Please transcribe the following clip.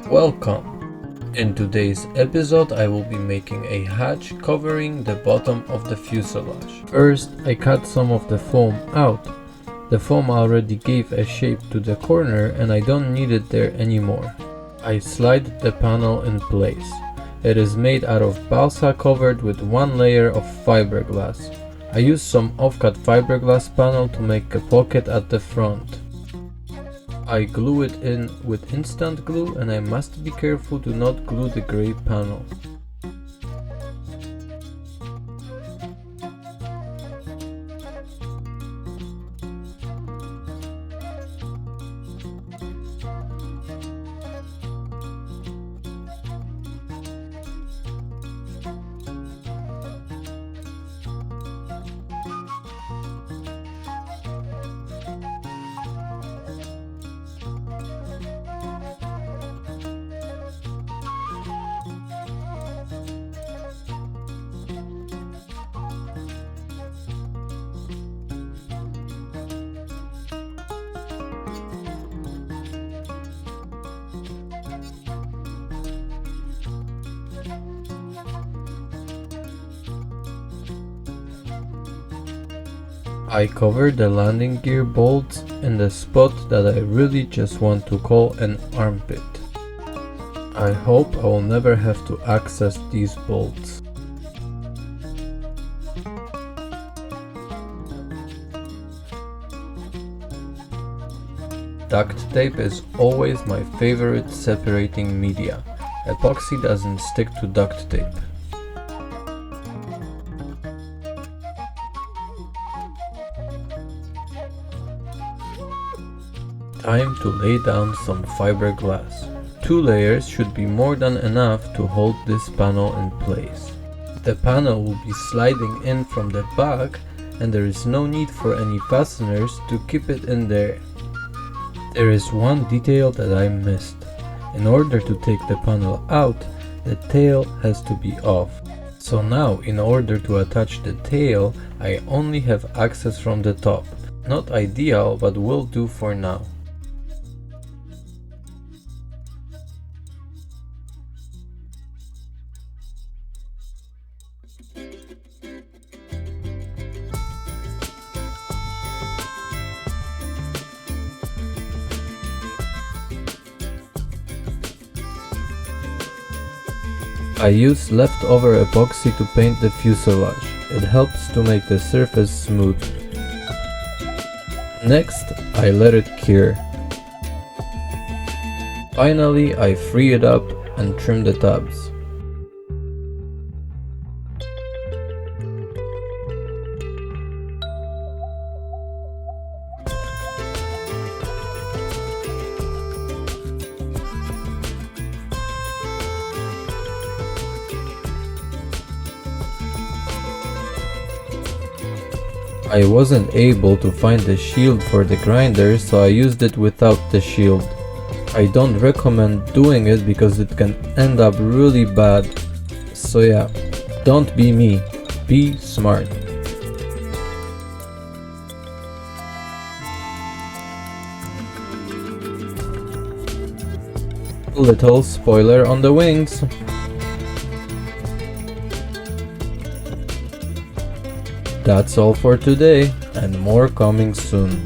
Welcome! In today's episode I will be making a hatch covering the bottom of the fuselage. First I cut some of the foam out. The foam already gave a shape to the corner and I don't need it there anymore. I slide the panel in place. It is made out of balsa covered with one layer of fiberglass. I use some off-cut fiberglass panel to make a pocket at the front. I glue it in with instant glue and I must be careful to not glue the gray panel. I cover the landing gear bolts in the spot that I really just want to call an armpit. I hope I will never have to access these bolts. Duct tape is always my favorite separating media. Epoxy doesn't stick to duct tape. Time to lay down some fiberglass. 2 layers should be more than enough to hold this panel in place. The panel will be sliding in from the back and there is no need for any fasteners to keep it in there. There is one detail that I missed. In order to take the panel out, the tail has to be off. So now, in order to attach the tail, I only have access from the top. Not ideal, but will do for now. I use leftover epoxy to paint the fuselage. It helps to make the surface smooth. Next, I let it cure. Finally, I free it up and trim the tabs. I wasn't able to find the shield for the grinder, so I used it without the shield. I don't recommend doing it because it can end up really bad. So yeah, don't be me, be smart. Little spoiler on the wings. That's all for today, and more coming soon.